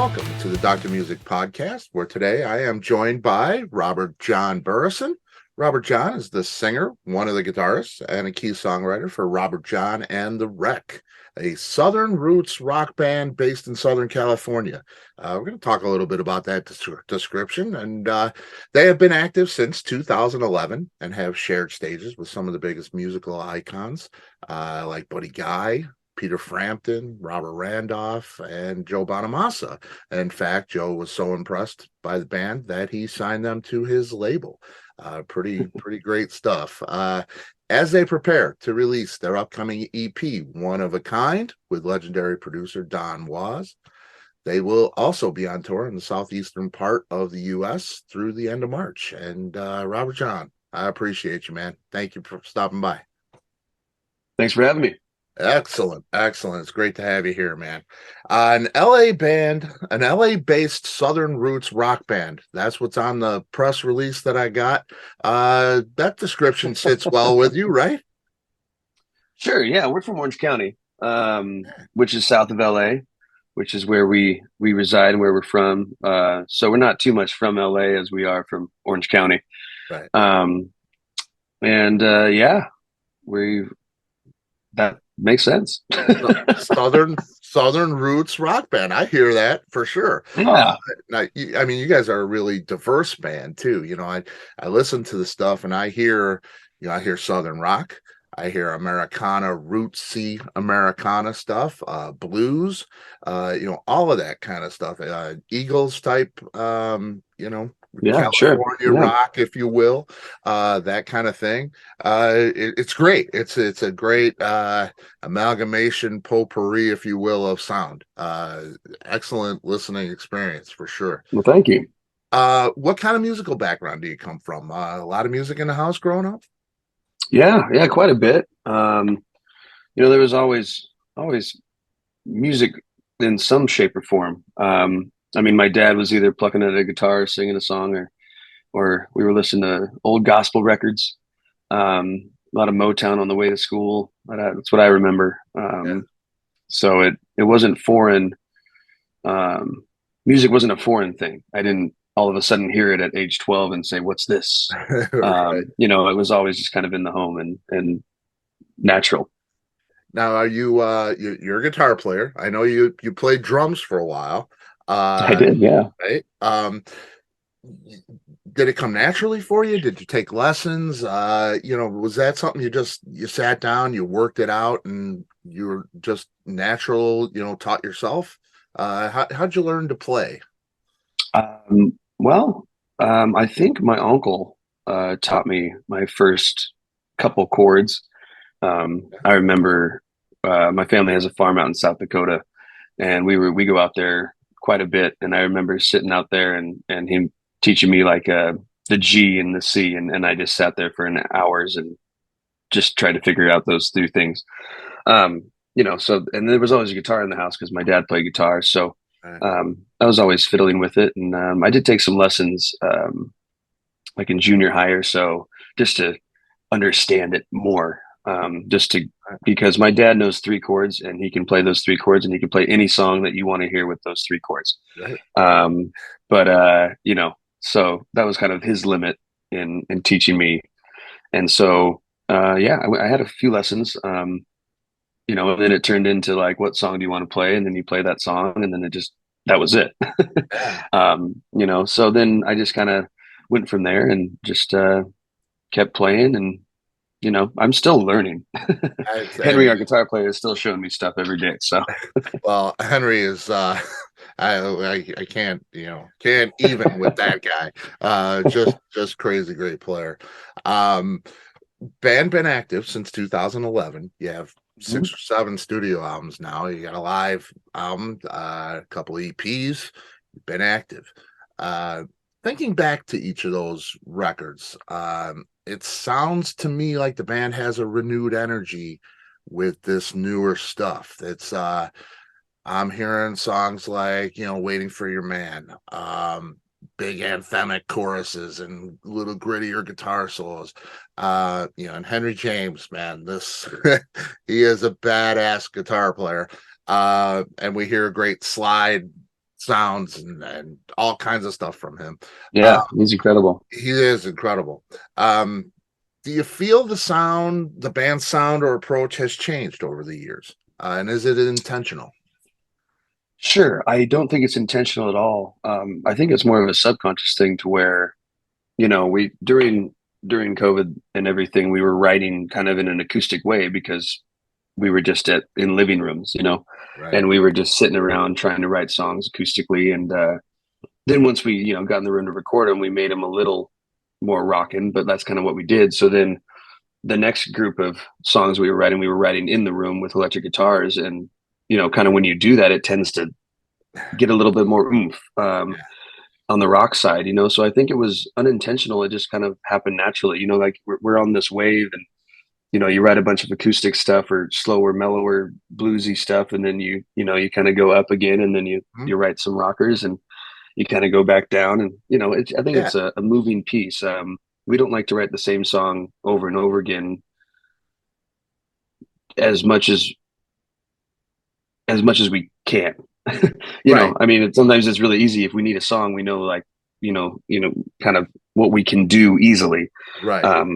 welcome to the Dr. Music Podcast, where today I am joined by Robert Jon Burrison. Robert Jon is the singer, one of the guitarists, and a key songwriter for Robert Jon and The Wreck, a Southern roots rock band based in Southern California. We're going to talk a little bit about that description, and they have been active since 2011 and have shared stages with some of the biggest musical icons like Buddy Guy, Peter Frampton, Robert Randolph, and Joe Bonamassa. In fact, Joe was so impressed by the band that he signed them to his label. Pretty great stuff. As they prepare to release their upcoming EP, One of a Kind, with legendary producer Don Was, they will also be on tour in the southeastern part of the U.S. through the end of March. And Robert Jon, I appreciate you, man. Thank you for stopping by. Thanks for having me. Excellent. It's great to have you here, man. An LA band, an LA-based Southern roots rock band. That's what's on the press release that I got. That description sits well with you, right? Sure. Yeah, we're from Orange County, which is south of LA, which is where we reside and where we're from. So we're not too much from LA as we are from Orange County. Right. Yeah, that makes sense. Southern roots rock band. I hear that for sure. Yeah. I mean, you guys are a really diverse band too. You know, I listen to the stuff and I hear Southern rock. I hear Americana, rootsy Americana stuff, blues, all of that kind of stuff. Eagles type, Yeah, California sure. Yeah. rock, if you will, that kind of thing. It's great. It's a great amalgamation, potpourri, if you will, of sound. Excellent listening experience for sure. Well, thank you. What kind of musical background do you come from? A lot of music in the house growing up? Yeah, quite a bit. There was always music in some shape or form. I mean, my dad was either plucking at a guitar, singing a song, or we were listening to old gospel records. A lot of Motown on the way to school. That's what I remember. Yeah. So it wasn't foreign. Music wasn't a foreign thing. I didn't all of a sudden hear it at age 12 and say, "What's this?" Right. It was always just kind of in the home and natural. Now, are you're a guitar player? I know you played drums for a while. I did, yeah. Right. Did it come naturally for you? Did you take lessons? Was that something you sat down, you worked it out, and you were just natural, taught yourself? How'd you learn to play? I think my uncle taught me my first couple chords. I remember my family has a farm out in South Dakota, and we go out there quite a bit. And I remember sitting out there and him teaching me like the G and the C, and I just sat there for hours and just tried to figure out those three things. So and there was always a guitar in the house because my dad played guitar, so I was always fiddling with it, and I did take some lessons like in junior high or so, just to understand it more. Because my dad knows three chords and he can play those three chords and he can play any song that you want to hear with those three chords. Right. So that was kind of his limit in teaching me. And so, I had a few lessons, and then it turned into like, what song do you want to play? And then you play that song, and then that was it. So then I just kind of went from there and just kept playing, and I'm still learning. Henry, our guitar player, is still showing me stuff every day. So, well, Henry is, I can't even with that guy. Just crazy great player. Band been active since 2011. You have 6 or 7 studio albums now. You got a live album, a couple EPs. You've been active. Thinking back to each of those records, it sounds to me like the band has a renewed energy with this newer stuff. It's I'm hearing songs like, Waiting for Your Man, big anthemic choruses and little grittier guitar solos. And Henry James, man, this he is a badass guitar player. And we hear a great slide sounds and all kinds of stuff from him. Yeah, he's incredible. He is incredible. Do you feel the band's sound or approach has changed over the years? And is it intentional? Sure, I don't think it's intentional at all. I think it's more of a subconscious thing to where, we during COVID and everything, we were writing kind of in an acoustic way because we were just in living rooms, Right. and we were just sitting around trying to write songs acoustically. And then once we, got in the room to record them, we made them a little more rockin', but that's kind of what we did. So then the next group of songs we were writing in the room with electric guitars. And, kind of when you do that, it tends to get a little bit more oomph on the rock side, So I think it was unintentional. It just kind of happened naturally, like we're on this wave, and you write a bunch of acoustic stuff or slower, mellower, bluesy stuff, and then you kind of go up again, and then you write some rockers, and you kind of go back down, and I think it's a moving piece. We don't like to write the same song over and over again as much as we can. I mean, sometimes it's really easy. If we need a song, we know, like, kind of what we can do easily. Right.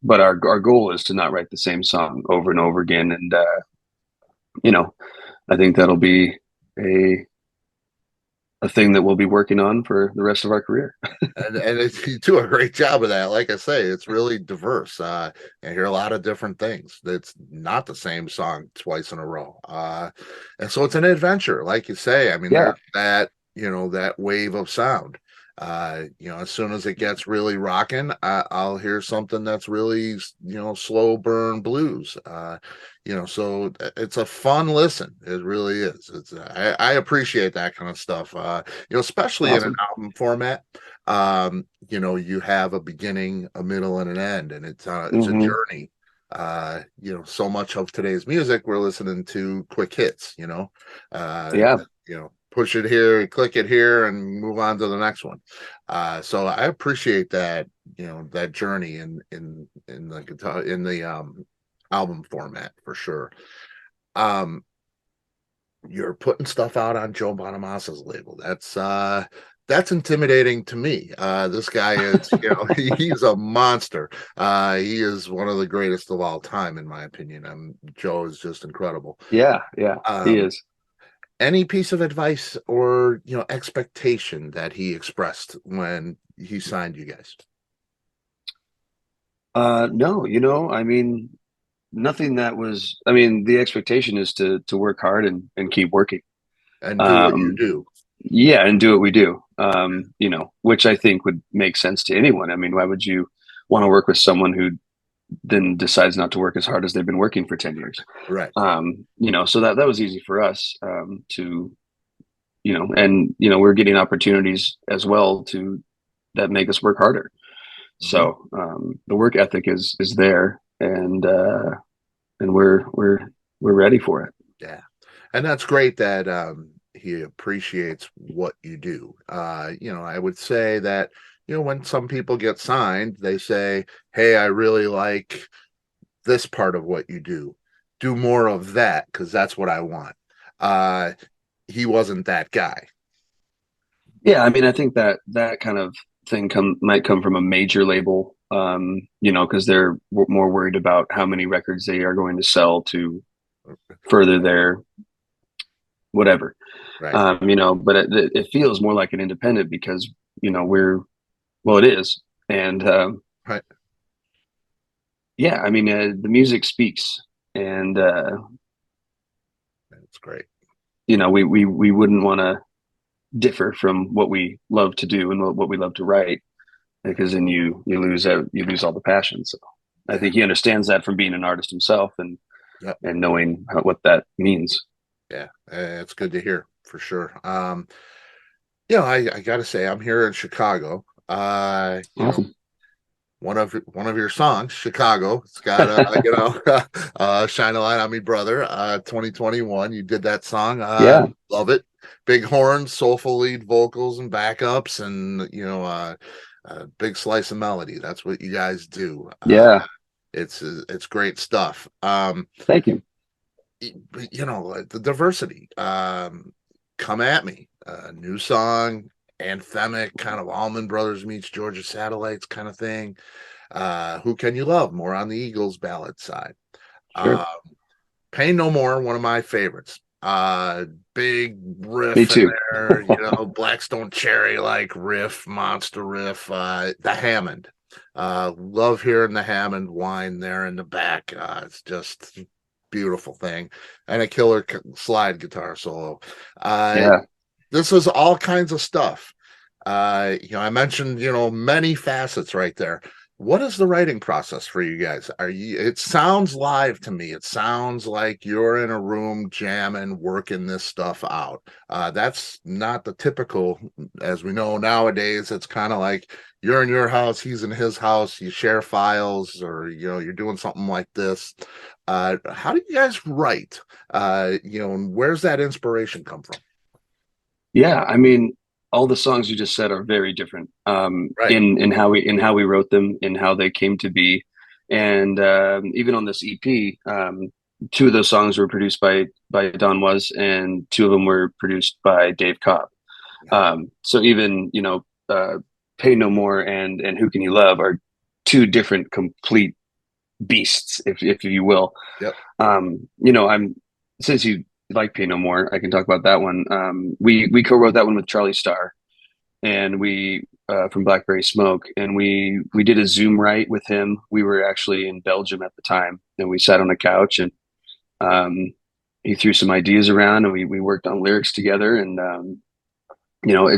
But our goal is to not write the same song over and over again. And, I think that'll be a thing that we'll be working on for the rest of our career. and you do a great job of that. Like I say, it's really diverse. I hear a lot of different things. It's not the same song twice in a row. And so it's an adventure, like you say. I mean, there's that wave of sound. As soon as it gets really rocking, I'll hear something that's really, slow burn blues. So it's a fun listen. It really is. I appreciate that kind of stuff. Especially in an album format. You have a beginning, a middle, and an end, and it's a journey. So much of today's music, we're listening to quick hits, push it here, click it here, and move on to the next one. So I appreciate that, that journey in the guitar, in the album format, for sure. You're putting stuff out on Joe Bonamassa's label. That's intimidating to me. This guy is, he's a monster. He is one of the greatest of all time, in my opinion. Joe is just incredible. Yeah, he is. Any piece of advice or expectation that he expressed when he signed you guys? No, I mean, nothing that was. I mean, the expectation is to work hard and keep working and do what you do. Yeah, and do what we do. Which I think would make sense to anyone. I mean, why would you want to work with someone who then decides not to work as hard as they've been working for 10 years? Right. So that was easy for us to, and we're getting opportunities as well that make us work harder. So the work ethic is there, and we're ready for it. Yeah, and that's great that he appreciates what you do. I would say that when some people get signed, they say, "Hey, I really like this part of what you do. Do more of that, because that's what I want." He wasn't that guy. Yeah, I mean, I think that kind of thing might come from a major label, because they're more worried about how many records they are going to sell to further their whatever. Right. But it feels more like an independent because it is, and right. Yeah, I mean, the music speaks, and that's great. We wouldn't want to differ from what we love to do and what we love to write, because then you lose all the passion. So I think he understands that from being an artist himself and knowing what that means. Yeah, it's good to hear, for sure. I gotta say, I'm here in Chicago. Awesome. One of your songs, Chicago, it's got Shine a Light on Me, Brother. 2021, you did that song. Love it. Big horns, soulful lead vocals and backups, and a big slice of melody. That's what you guys do. It's great stuff. Thank you. The diversity. Come at me. new song, anthemic, kind of Allman Brothers meets Georgia Satellites kind of thing. Who Can You Love? More on the Eagles ballad side. Sure. Uh, Pain No More, one of my favorites. Big Me riff in too. there, you know, Blackstone Cherry like riff, monster riff. The Hammond. Love hearing the Hammond whine there in the back. It's just beautiful thing, and a killer slide guitar solo. Uh, Yeah. this is all kinds of stuff. I mentioned, many facets right there. What is the writing process for you guys? It sounds live to me. It sounds like you're in a room jamming, working this stuff out. That's not the typical, as we know nowadays. It's kind of like you're in your house, he's in his house, you share files, or, you're doing something like this. How do you guys write? And where's that inspiration come from? Yeah, I mean, all the songs you just said are very different Right. in how we wrote them, in how they came to be, and even on this EP, two of those songs were produced by Don Was, and two of them were produced by Dave Cobb. So even Pay No More and Who Can You Love are two different complete beasts, if you will. Yep. I'm since you like Pay No More, I can talk about that one. We co-wrote that one with Charlie Starr, and we from Blackberry Smoke, and we did a Zoom write with him. We were actually in Belgium at the time, and we sat on a couch, and he threw some ideas around, and we worked on lyrics together, and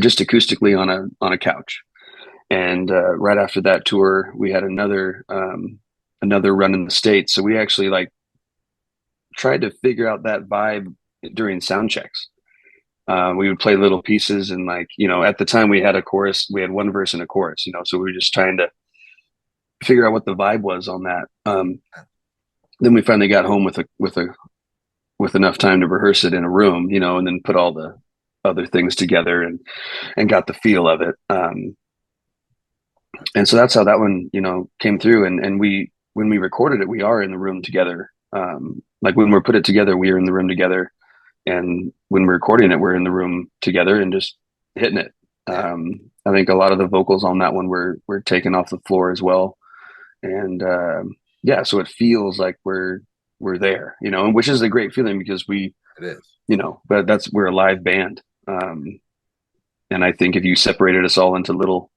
just acoustically on a couch. And right after that tour, we had another run in the States. So we actually like tried to figure out that vibe during sound checks. We would play little pieces, and at the time we had a chorus, we had one verse and a chorus, so we were just trying to figure out what the vibe was on that. Then we finally got home with enough time to rehearse it in a room, and then put all the other things together and got the feel of it. And so that's how that one, came through. And when we recorded it, we are in the room together. Like when we're put it together, we are in the room together. And when we're recording it, we're in the room together and just hitting it. I think a lot of the vocals on that one were taken off the floor as well. And so it feels like we're there, which is a great feeling because It is. but we're a live band. And I think if you separated us all into little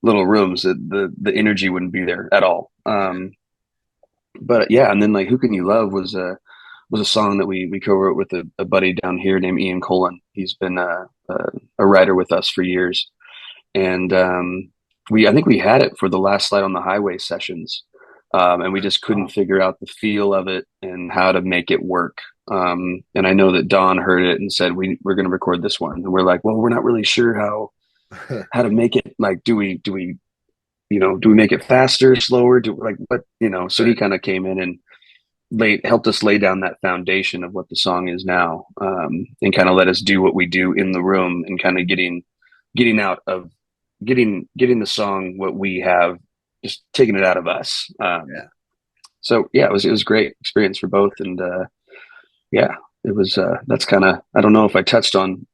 rooms, the energy wouldn't be there at all. But yeah, and then like Who Can You Love was a song that we co-wrote with a buddy down here named Ian Colin. He's been a writer with us for years, and I think we had it for the last Slide on the Highway sessions, and we just couldn't figure out the feel of it and how to make it work. And I know that Don heard it and said we're going to record this one, and we're like, well, we're not really sure how to make it. Like, do we make it faster, slower? So he kind of came in and helped us lay down that foundation of what the song is now, and kind of let us do what we do in the room and kind of getting the song what we have, just taking it out of us. So yeah, it was a great experience for both. And it was that's kind of, I don't know if I touched on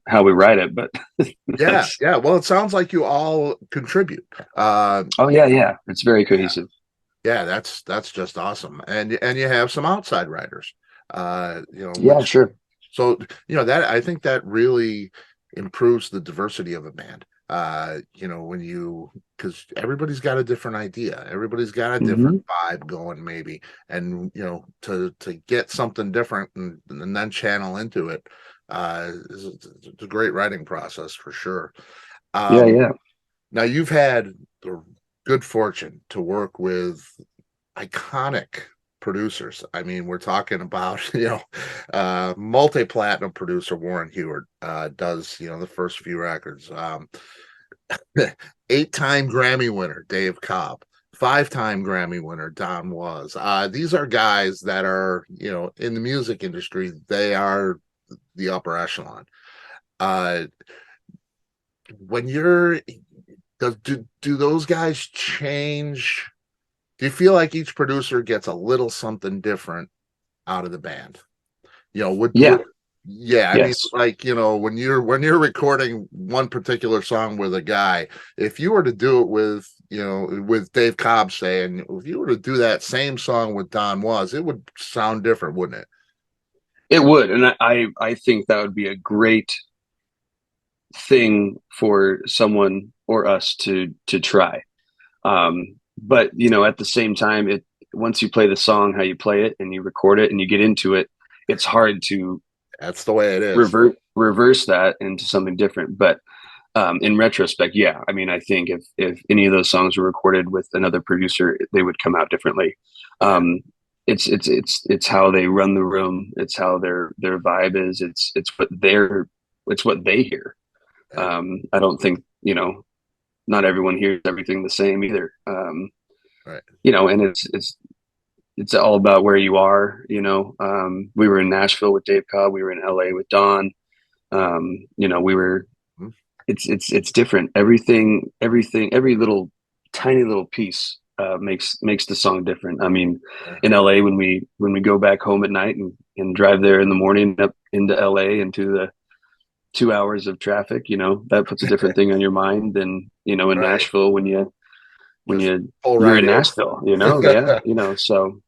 how we write it, but yeah. Well, it sounds like you all contribute. Oh yeah, it's very cohesive. Yeah, that's just awesome. And you have some outside writers. Yeah, sure. So that, I think that really improves the diversity of a band. Because everybody's got a different idea, everybody's got a different vibe going, maybe, and to get something different and then channel into it, it's a great writing process for sure. Yeah. Now you've had the good fortune to work with iconic producers. I mean, we're talking about multi-platinum producer Warren Heward does the first few records. 8-time Grammy winner Dave Cobb, 5-time Grammy winner Don Was. These are guys that are in the music industry. They are the upper echelon. When you're do those guys change? Do you feel like each producer gets a little something different out of the band? Yeah. Yeah, I mean, Yes. like, when you're recording one particular song with a guy, if you were to do it with, with Dave Cobb, saying, if you were to do that same song with Don Was, it would sound different, wouldn't it? It would, and I think that would be a great thing for someone or us to try. But at the same time, it once you play the song how you play it and you record it and you get into it, it's hard to That's the way it is. reverse that into something different. But in retrospect, yeah, I mean, I think if any of those songs were recorded with another producer, they would come out differently. Yeah. It's how they run the room. It's how their vibe is. It's what they hear. Yeah. I don't think not everyone hears everything the same either. Right. And it's all about where you are. We were in Nashville with Dave Cobb. We were in LA with Don. We were. Mhm. It's different. Everything, every little tiny little piece makes the song different. I mean, Yeah. in LA when we go back home at night and drive there in the morning up into LA into the 2 hours of traffic, that puts a different thing on your mind than in Right. Nashville when you when Just you pull you're right in in. Nashville, yeah, so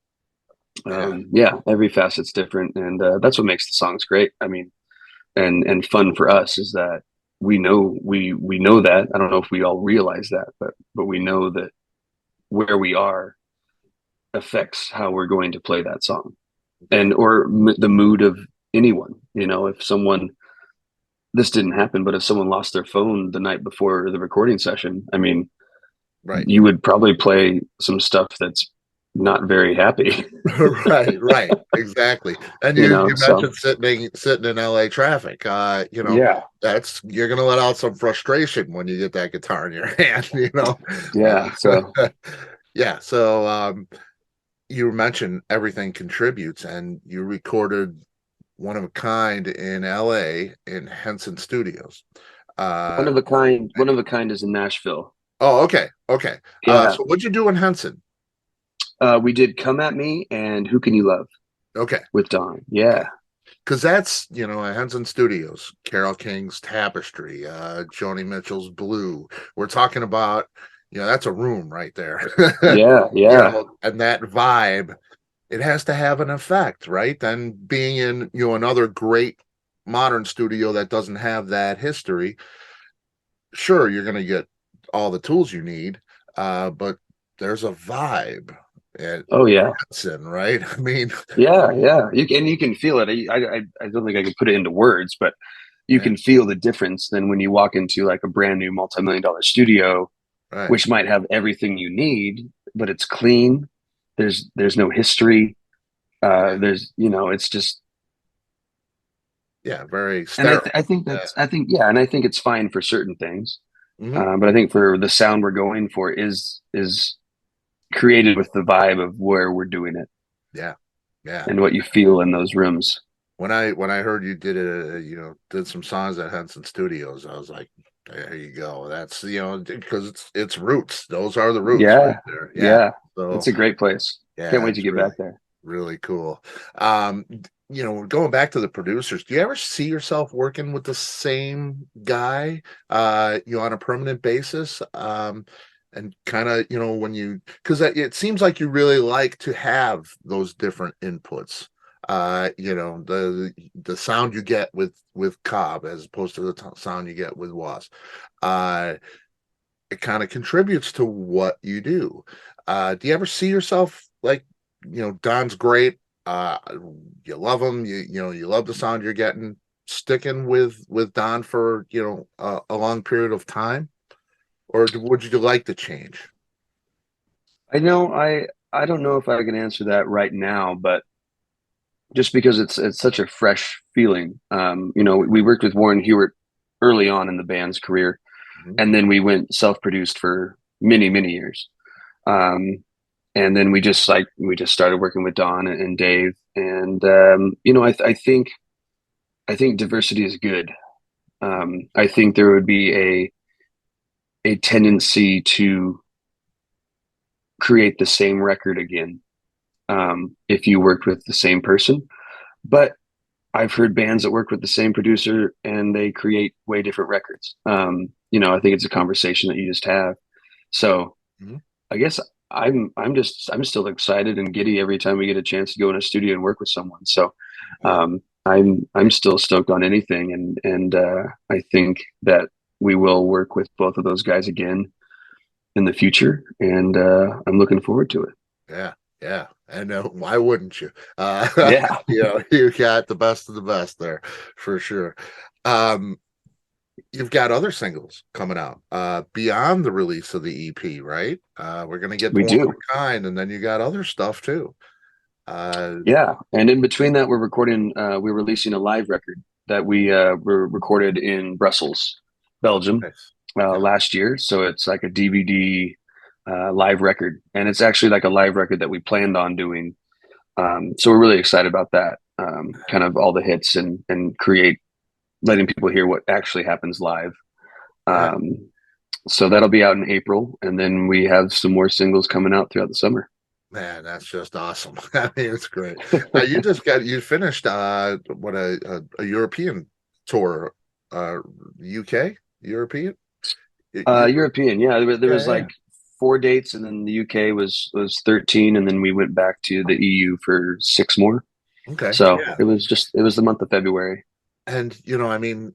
Yeah. yeah, every facet's different, and that's what makes the songs great. I mean, and fun for us is that we know that. I don't know if we all realize that, but we know that where we are affects how we're going to play that song, Okay. and or the mood of anyone. If someone this didn't happen, but if someone lost their phone the night before the recording session, I mean, Right. you would probably play some stuff that's not very happy. Right, right, exactly. And you So mentioned sitting in LA traffic. yeah, That's you're gonna let out some frustration when you get that guitar in your hand. yeah. So Yeah. So you mentioned everything contributes, and you recorded one of a kind in LA in Henson Studios. one Uh of a kind, one of a kind is in Nashville. oh, okay, okay. Yeah. So what'd you do in Henson? We did Come At Me and Who Can You Love Okay. with Don. Yeah. Because that's Henson Studios, Carole King's Tapestry, Joni Mitchell's Blue. We're talking about that's a room right there. Yeah. Yeah. And that vibe, it has to have an effect, right? Then being in another great modern studio that doesn't have that history, sure, you're going to get all the tools you need, but there's a vibe at Oh yeah. Henson, right? I mean, Yeah. Yeah. You can feel it. I don't think I could put it into words, but you yeah, can feel the difference than when you walk into like a brand new multi-million-dollar studio, right. which might have everything you need, but it's clean. There's no history. It's just. Yeah, very And sterile. Yeah. I think it's fine for certain things. Hmm. But I think for the sound we're going for is created with the vibe of where we're doing it Yeah. Yeah. and what you feel in those rooms. When I heard you did it, did some songs at Henson Studios, I was like, there you go. That's because it's roots. Those are the roots right Yeah, there. Yeah. yeah, So it's a great place. Can't yeah, wait to it's get really, back there. really cool. Going back to the producers, do you ever see yourself working with the same guy, on a permanent basis? And kind of, because it seems like you really like to have those different inputs. The sound you get with Cobb as opposed to the sound you get with Was. Uh, it kind of contributes to what you do. Do you ever see yourself like, Don's great. Uh, you love him. You love the sound you're getting. Sticking with Don for a long period of time, or would you like to change? I know I don't know if I can answer that right now, but just because it's such a fresh feeling. We worked with Warren Hewitt early on in the band's career, Mhm. and then we went self-produced for many many years. Um, and then we just started working with Don and Dave, and I think diversity is good. I think there would be a tendency to create the same record again if you worked with the same person, but I've heard bands that work with the same producer and they create way different records. I think it's a conversation that you just have. So Mhm. I guess I'm still excited and giddy every time we get a chance to go in a studio and work with someone. So Yeah. I'm still stoked on anything, and I think that we will work with both of those guys again in the future, and I'm looking forward to it. Yeah, yeah, and why wouldn't you? Yeah, You got the best of the best there for sure. Um, you've got other singles coming out beyond the release of the EP, right? We're gonna get the we one of do. a kind, and then you got other stuff too. Uh, Yeah, and in between that, we're releasing a live record that we were recorded in Brussels, Belgium, nice. Yeah, last year. So it's like a DVD live record, and it's actually like a live record that we planned on doing. So we're really excited about that. Kind of all the hits and letting people hear what actually happens live. yeah. Um, so that'll be out in April, and then we have some more singles coming out throughout the summer. Man, that's just awesome. I mean, it's great. You finished what a European tour, UK European. You were European, yeah. There yeah, was yeah. like 4 dates, and then the UK was 13, and then we went back to the EU for 6 more. Okay, So yeah. it was the month of February. And I mean,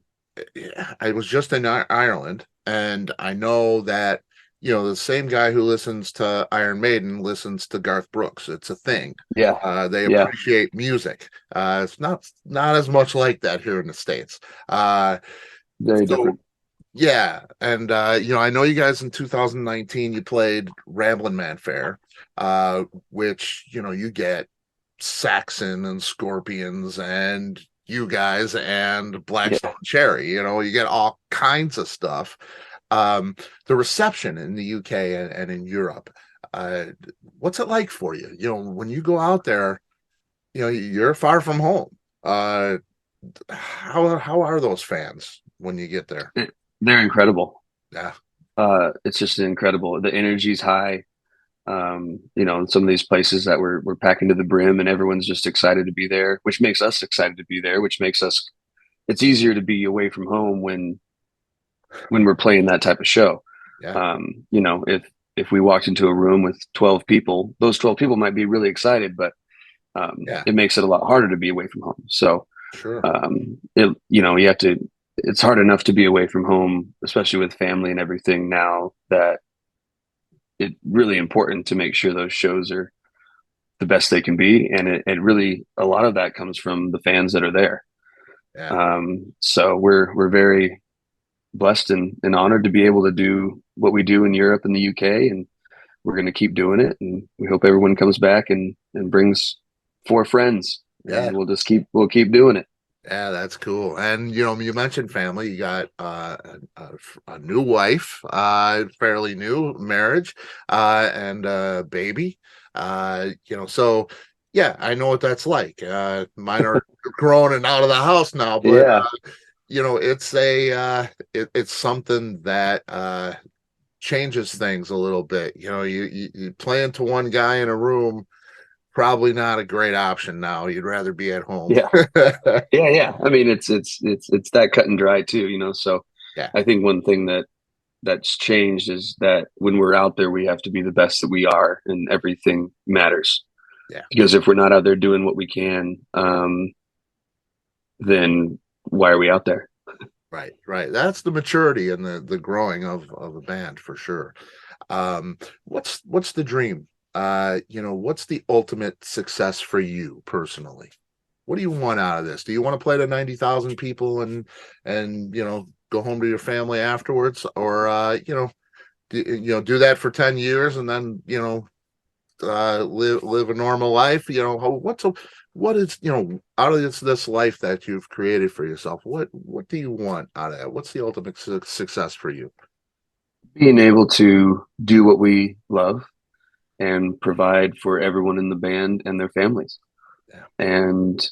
I was just in Ireland, and I know that the same guy who listens to Iron Maiden listens to Garth Brooks. It's a thing. Yeah, They yeah, appreciate music. It's not as much like that here in the States. very So different. yeah, and I know you guys in 2019 you played Ramblin' Man Fair, which you get Saxon and Scorpions and you guys and Blackstone Yeah. Cherry. You get all kinds of stuff. The reception in the UK and in Europe, uh, what's it like for you? When you go out there, you're far from home. How are those fans when you get there? They're incredible. Yeah, It's just incredible. The energy's high. In some of these places that we're packing to the brim, and everyone's just excited to be there, which makes us excited to be there, which makes us it's easier to be away from home when we're playing that type of show. yeah, If we walked into a room with 12 people, those 12 people might be really excited, but yeah, it makes it a lot harder to be away from home. So sure. you have to. It's hard enough to be away from home, especially with family and everything. Now that it's really important to make sure those shows are the best they can be, and it really a lot of that comes from the fans that are there. Yeah. So we're very blessed and honored to be able to do what we do in Europe and the UK, and we're going to keep doing it. And we hope everyone comes back and brings 4 friends, and Yeah. we'll keep doing it. Yeah, that's cool. And you mentioned family. You got a new wife, fairly new marriage, and a baby. So yeah, I know what that's like. Mine are grown and out of the house now, but Yeah, it's something that changes things a little bit. You play into one guy in a room, probably not a great option now. You'd rather be at home. yeah, yeah. I mean, it's that cut and dry too, So Yeah, I think one thing that's changed is that when we're out there, we have to be the best that we are, and everything matters. yeah, Because if we're not out there doing what we can, then why are we out there? right, right. That's the maturity and the growing of a band for sure. What's the dream? What's the ultimate success for you personally? What do you want out of this? Do you want to play to 90,000 people and go home to your family afterwards, or do that for 10 years and then live a normal life? What is out of this life that you've created for yourself? What do you want out of that? What's the ultimate success for you? Being able to do what we love and provide for everyone in the band and their families, Yeah, and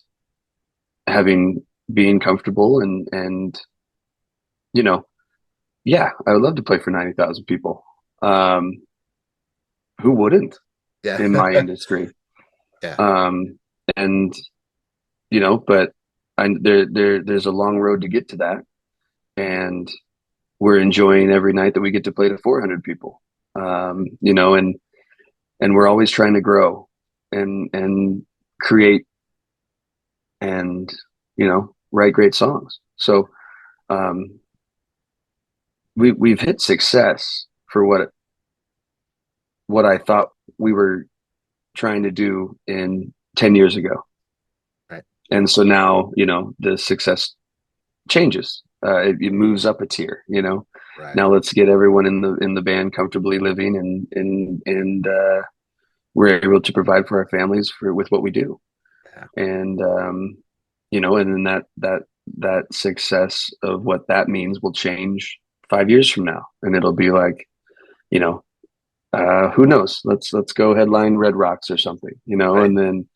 having being comfortable and you know, yeah, I would love to play for 90,000 people. Um, who wouldn't in yeah, my industry? yeah, Um, and but there's a long road to get to that, and we're enjoying every night that we get to play to 400 people. You know, and we're always trying to grow and create and, you know, write great songs. So we've hit success for what I thought we were trying to do in 10 years ago. Right. And so now, you know, the success changes. It moves up a tier, you know. Right. Now let's get everyone in the band comfortably living and we're able to provide for our families with what we do. Yeah. And you know, and then that success of what that means will change 5 years from now, and it'll be like, you know, who knows? Let's go headline Red Rocks or something, you know, Right. and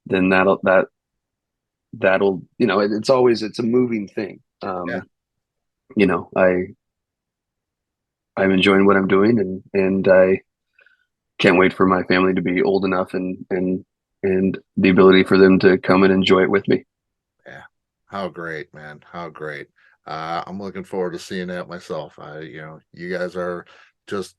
then that'll you know, it's a moving thing. Yeah. You know, I'm enjoying what I'm doing, and I can't wait for my family to be old enough and the ability for them to come and enjoy it with me. Yeah. How great, man. How great. I'm looking forward to seeing that myself. You know, you guys are just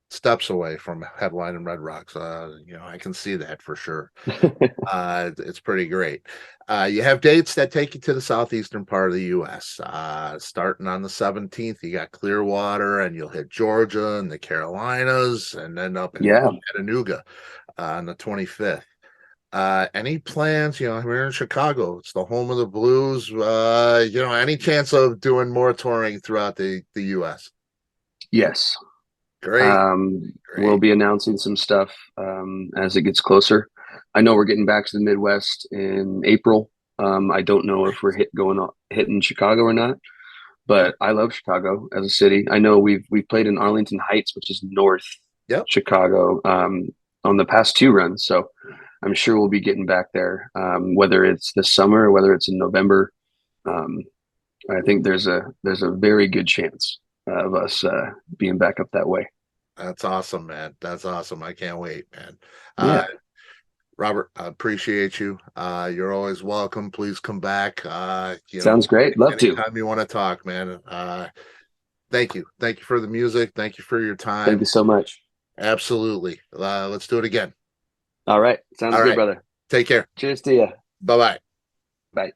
steps away from headlining Red Rocks. You know, I can see that for sure. It's pretty great. You have dates that take you to the southeastern part of the U.S. Starting on the 17th, you got Clearwater, and you'll hit Georgia and the Carolinas, and end up in Yeah. Chattanooga on the 25th. Any plans? You know, we're in Chicago. It's the home of the blues. You know, any chance of doing more touring throughout the U.S.? Yes. Great. We'll be announcing some stuff as it gets closer. I know we're getting back to the Midwest in April. I don't know if we're hitting Chicago or not, but I love Chicago as a city. I know we've played in Arlington Heights, which is north Chicago, on the past 2 runs. So I'm sure we'll be getting back there, whether it's this summer or whether it's in November. I think there's a very good chance of us being back up that way. That's awesome, man. That's awesome. I can't wait, man. Yeah. Robert, I appreciate you. You're always welcome. Please come back. You know, Sounds great. Love to. anytime you want to talk, man. Thank you. Thank you for the music. Thank you for your time. Thank you so much. Absolutely. Let's do it again. All right. Sounds good, brother. Take care. Cheers to you. Bye-bye. Bye.